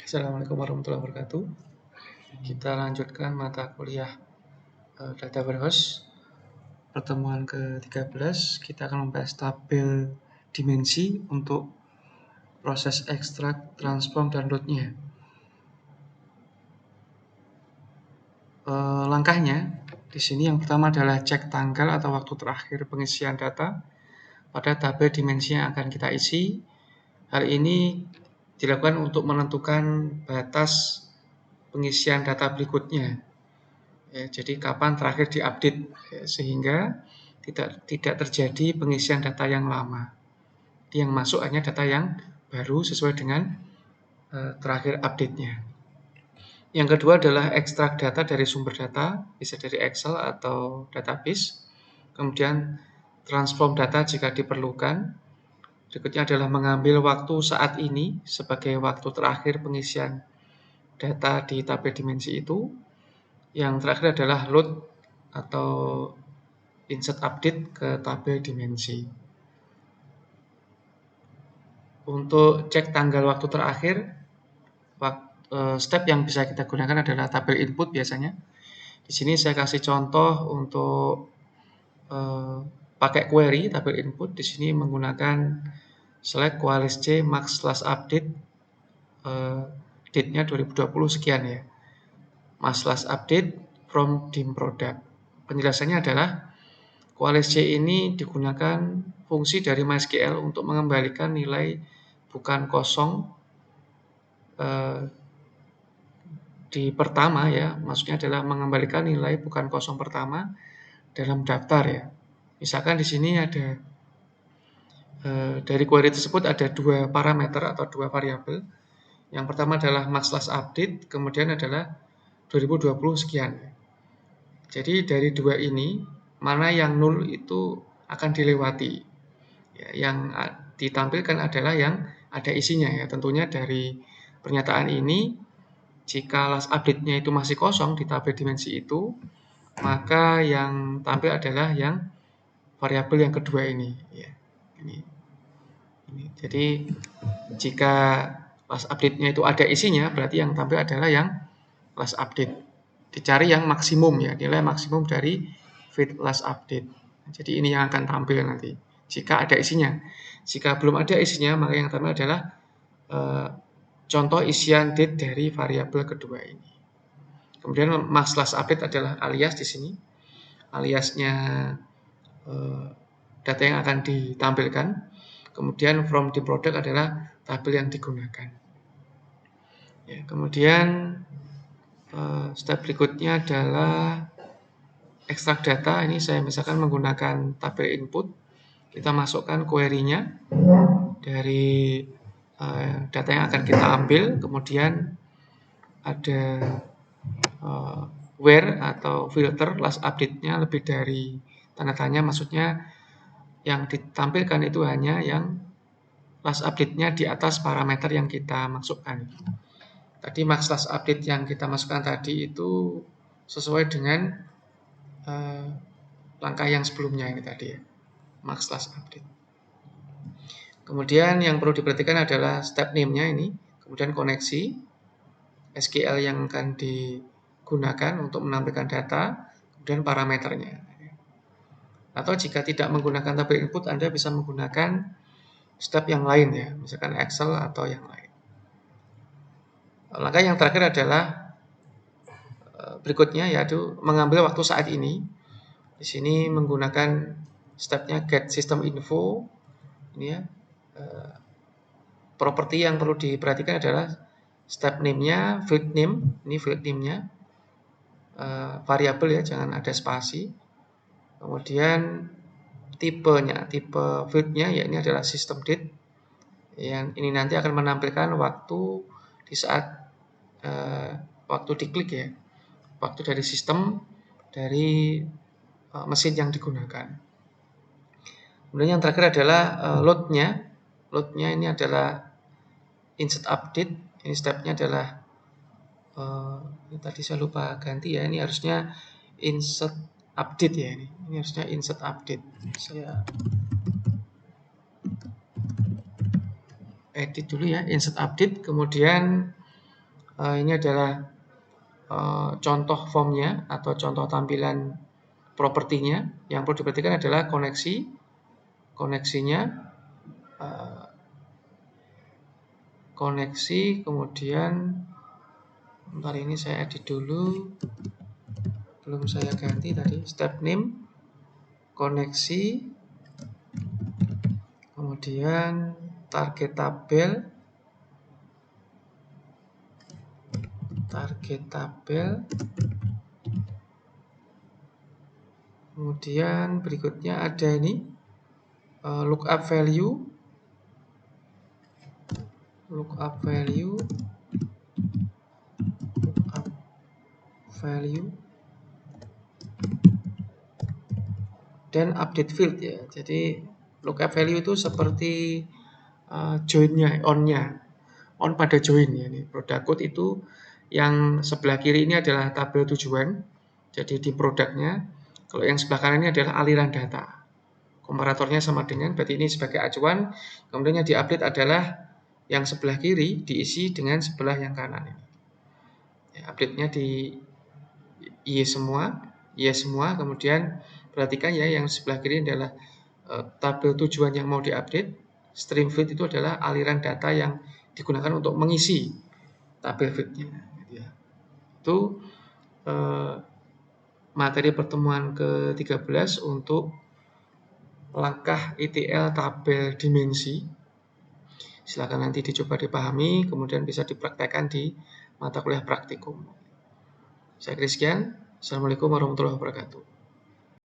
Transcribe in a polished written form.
Assalamualaikum warahmatullahi wabarakatuh. Kita lanjutkan mata kuliah Data Warehouse. Pertemuan ke-13 kita akan membahas tabel dimensi untuk proses ekstrak, transform, dan load-nya. Langkahnya di sini yang pertama adalah cek tanggal atau waktu terakhir pengisian data pada tabel dimensi yang akan kita isi. Hal ini dilakukan untuk menentukan batas pengisian data berikutnya. Ya, jadi kapan terakhir diupdate ya, sehingga tidak terjadi pengisian data yang lama. Yang masuk hanya data yang baru sesuai dengan terakhir update-nya. Yang kedua adalah ekstrak data dari sumber data, bisa dari Excel atau database. Kemudian transform data jika diperlukan. Berikutnya adalah mengambil waktu saat ini sebagai waktu terakhir pengisian data di tabel dimensi itu. Yang terakhir adalah load atau insert update ke tabel dimensi. Untuk cek tanggal waktu terakhir, step yang bisa kita gunakan adalah tabel input biasanya. Di sini saya kasih contoh untuk pakai query tabel input. Di sini menggunakan select qualis C max slash update, date-nya 2020 sekian ya. Max slash update from dim product. Penjelasannya adalah qualis C ini digunakan fungsi dari MySQL untuk mengembalikan nilai bukan kosong di pertama ya, maksudnya adalah mengembalikan nilai bukan kosong pertama dalam daftar ya. Misalkan di sini ada dari query tersebut ada dua parameter atau dua variabel. Yang pertama adalah max slash update, kemudian adalah 2020 sekian. Jadi dari dua ini mana yang nol itu akan dilewati. Ya, yang ditampilkan adalah yang ada isinya ya. Tentunya dari pernyataan ini, jika last update-nya itu masih kosong di tabel dimensi itu, maka yang tampil adalah yang variabel yang kedua ini. Ya, ini. Jadi jika last update-nya itu ada isinya, berarti yang tampil adalah yang last update. Dicari yang maksimum ya, nilai maksimum dari feed last update. Jadi ini yang akan tampil nanti. Jika ada isinya. Jika belum ada isinya, maka yang tampil adalah contoh isian date dari variabel kedua ini. Kemudian max last update adalah alias di sini. Aliasnya data yang akan ditampilkan. Kemudian from the product adalah tabel yang digunakan. Ya, kemudian step berikutnya adalah ekstrak data. Ini saya misalkan menggunakan tabel input. Kita masukkan query-nya dari data yang akan kita ambil. Kemudian ada where atau filter last update-nya lebih dari tanda tanya. Maksudnya yang ditampilkan itu hanya yang last update-nya di atas parameter yang kita masukkan. Tadi max last update yang kita masukkan tadi itu sesuai dengan langkah yang sebelumnya ini tadi ya, max last update. Kemudian yang perlu diperhatikan adalah step name-nya ini, kemudian koneksi SQL yang akan digunakan untuk menampilkan data, kemudian parameternya. Atau jika tidak menggunakan tabel input, Anda bisa menggunakan step yang lain ya, misalkan Excel atau yang lain. Langkah yang terakhir adalah berikutnya, yaitu mengambil waktu saat ini. Di sini menggunakan stepnya get system info. Ini ya. Properti yang perlu diperhatikan adalah step name-nya, field name. Ini field name-nya. Variabel ya, jangan ada spasi. Kemudian tipenya, tipe field-nya ya ini adalah system date. Yang ini nanti akan menampilkan waktu di saat waktu diklik ya. Waktu dari sistem, dari mesin yang digunakan. Kemudian yang terakhir adalah load-nya. Load-nya ini adalah insert update. Ini step-nya adalah ini tadi saya lupa ganti ya. Ini harusnya insert update ya ini. Ini harusnya insert update. Saya edit dulu ya, insert update. Kemudian Ini adalah contoh formnya atau contoh tampilan propertinya. Yang perlu diperhatikan adalah koneksinya, koneksi, kemudian bentar ini saya edit dulu, belum saya ganti tadi, step name, koneksi, kemudian target tabel, kemudian berikutnya ada ini lookup value dan update field ya. Jadi lookup value itu seperti join-nya, on pada join ya. Ini product code itu yang sebelah kiri ini adalah tabel tujuan. Jadi di produknya, kalau yang sebelah kanan ini adalah aliran data. Komparatornya sama dengan, berarti ini sebagai acuan. Kemudian yang diupdate adalah yang sebelah kiri diisi dengan sebelah yang kanan ini. Ya, update-nya di yes semua. Kemudian perhatikan ya, yang sebelah kiri adalah tabel tujuan yang mau diupdate. Stream feed itu adalah aliran data yang digunakan untuk mengisi tabel feed-nya. Ya. Itu materi pertemuan ke-13 untuk langkah ETL tabel dimensi. Silakan nanti dicoba dipahami, kemudian bisa dipraktekkan di mata kuliah praktikum. Saya kira sekian. Assalamualaikum warahmatullahi wabarakatuh.